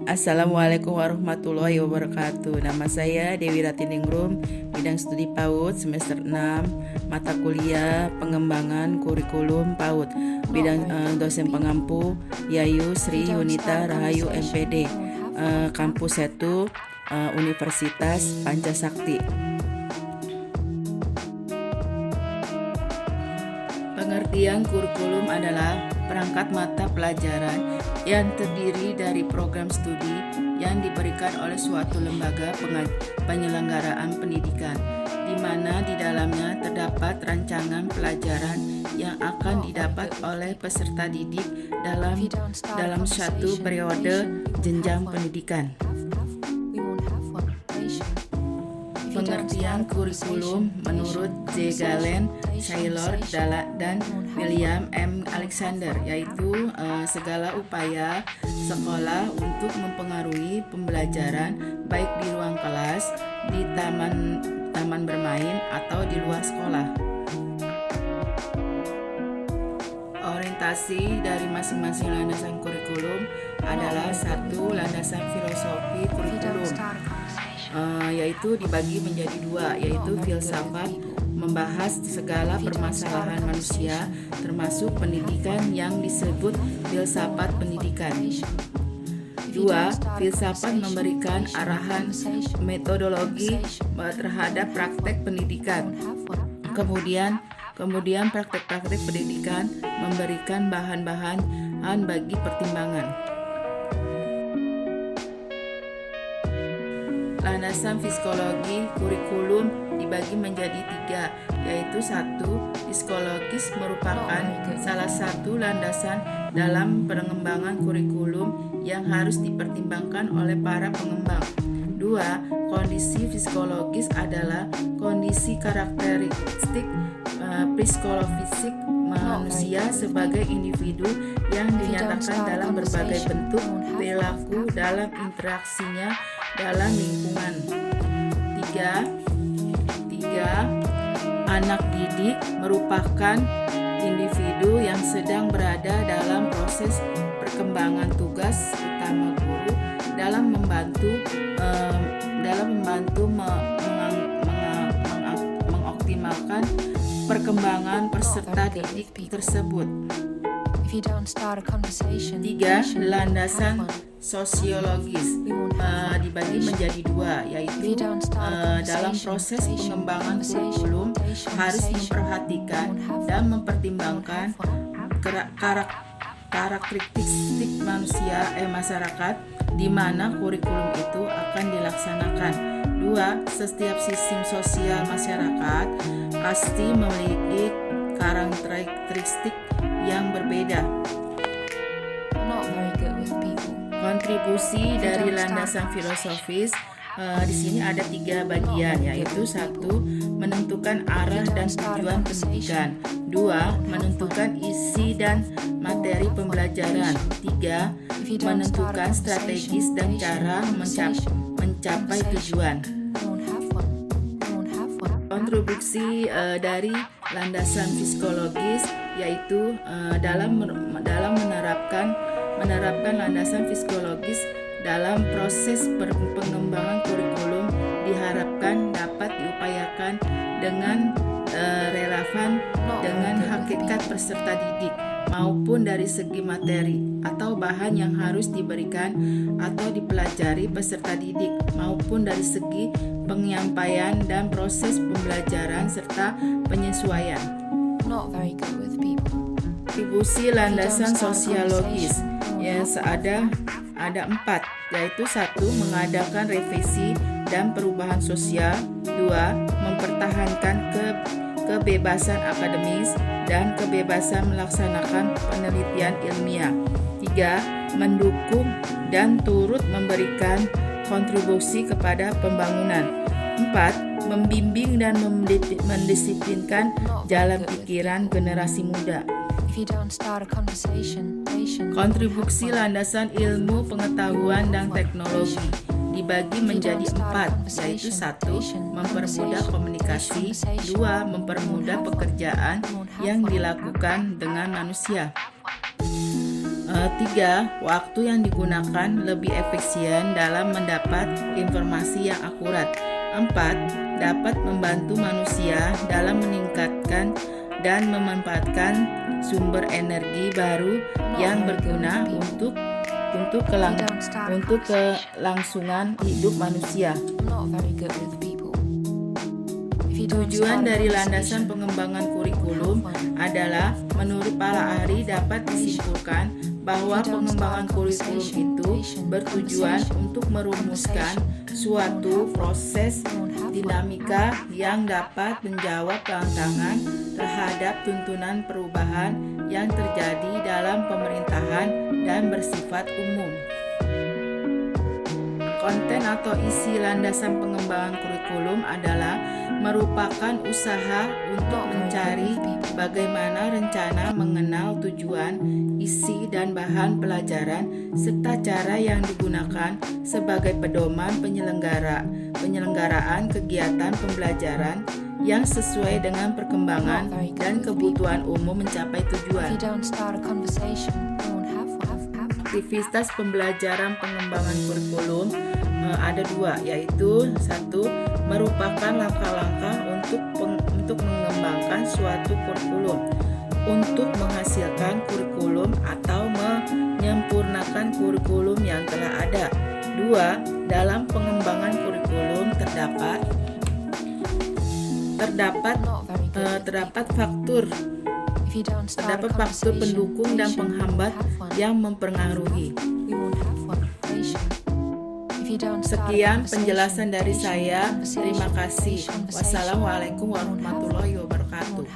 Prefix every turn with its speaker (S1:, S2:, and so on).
S1: Assalamualaikum warahmatullahi wabarakatuh. Nama saya Dewi Ratiningrum, bidang studi PAUD semester 6, mata kuliah pengembangan kurikulum PAUD, bidang dosen pengampu Yayu Sri Yunita Rahayu MPD, kampus 1, Universitas Pancasakti. Pengertian kurikulum adalah perangkat mata pelajaran yang terdiri dari program studi yang diberikan oleh suatu lembaga penyelenggaraan pendidikan, di mana di dalamnya terdapat rancangan pelajaran yang akan didapat oleh peserta didik dalam satu periode jenjang pendidikan. Pengertian kurikulum menurut J. Galen, Saylor, dan William M. Alexander, yaitu segala upaya sekolah untuk mempengaruhi pembelajaran baik di ruang kelas, di taman bermain, atau di luar sekolah. Orientasi dari masing-masing landasan kurikulum adalah satu, landasan filosofi kurikulum, yaitu dibagi menjadi dua, yaitu filsafat, membahas segala permasalahan manusia termasuk pendidikan yang disebut filsafat pendidikan. Dua, filsafat memberikan arahan metodologi terhadap praktek pendidikan. Kemudian praktek-praktek pendidikan memberikan bahan-bahan bagi pertimbangan. Landasan psikologi kurikulum dibagi menjadi tiga, yaitu satu, psikologis merupakan salah satu landasan dalam pengembangan kurikulum yang harus dipertimbangkan oleh para pengembang. Dua, kondisi psikologis adalah kondisi karakteristik psikofisik manusia sebagai individu yang dinyatakan dalam berbagai bentuk perilaku dalam interaksinya dalam lingkungan. Tiga, anak didik merupakan individu yang sedang berada dalam proses perkembangan. Tugas utama guru dalam membantu mengoptimalkan perkembangan peserta didik tersebut. Tiga, landasan sosiologis dibagi menjadi dua, yaitu dalam proses pengembangan kurikulum harus memperhatikan dan mempertimbangkan karakteristik masyarakat di mana kurikulum itu akan dilaksanakan. Dua, setiap sistem sosial masyarakat pasti memiliki karakteristik yang berbeda. Kontribusi dari landasan filosofis di sini ada tiga bagian, yaitu satu, menentukan arah dan tujuan pendidikan. Dua, menentukan isi dan materi pembelajaran. Tiga, menentukan strategis dan cara mencapai tujuan. Kontribusi dari landasan psikologis yaitu dalam menerapkan landasan psikologis dalam proses pengembangan kurikulum diharapkan dapat diupayakan dengan relevan dengan hakikat peserta didik maupun dari segi materi atau bahan yang harus diberikan atau dipelajari peserta didik maupun dari segi penyampaian dan proses pembelajaran serta penyesuaian. Kontribusi landasan sosiologis ada 4, yaitu satu, mengadakan revisi dan perubahan sosial. Dua, mempertahankan kebebasan akademis dan kebebasan melaksanakan penelitian ilmiah. Tiga, mendukung dan turut memberikan kontribusi kepada pembangunan. Empat, membimbing dan mendisiplinkan jalan pikiran generasi muda. Kontribusi landasan ilmu pengetahuan dan teknologi dibagi menjadi 4, yaitu satu, mempermudah komunikasi. Dua, mempermudah pekerjaan yang dilakukan dengan manusia. 3. Waktu yang digunakan lebih efisien dalam mendapat informasi yang akurat. 4. Dapat membantu manusia dalam meningkatkan dan memanfaatkan sumber energi baru yang berguna untuk kelangsungan hidup manusia. Tujuan dari landasan pengembangan kurikulum adalah, menurut para ahli, dapat disimpulkan bahwa pengembangan kurikulum itu bertujuan untuk merumuskan suatu proses dinamika yang dapat menjawab tantangan terhadap tuntunan perubahan yang terjadi dalam pemerintahan dan bersifat umum. Konten atau isi landasan pengembangan kurikulum adalah merupakan usaha untuk mencari bagaimana rencana mengenal tujuan, isi, dan bahan pelajaran, serta cara yang digunakan sebagai pedoman penyelenggaraan kegiatan pembelajaran yang sesuai dengan perkembangan dan kebutuhan umum mencapai tujuan. Aktivitas pembelajaran pengembangan kurikulum ada 2, yaitu 1. Merupakan langkah-langkah untuk mengembangkan suatu kurikulum, untuk menghasilkan kurikulum atau menyempurnakan kurikulum yang telah ada. 2. Dalam pengembangan kurikulum terdapat faktor pendukung dan penghambat yang mempengaruhi. Sekian penjelasan dari saya. Terima kasih. Wassalamualaikum warahmatullahi wabarakatuh.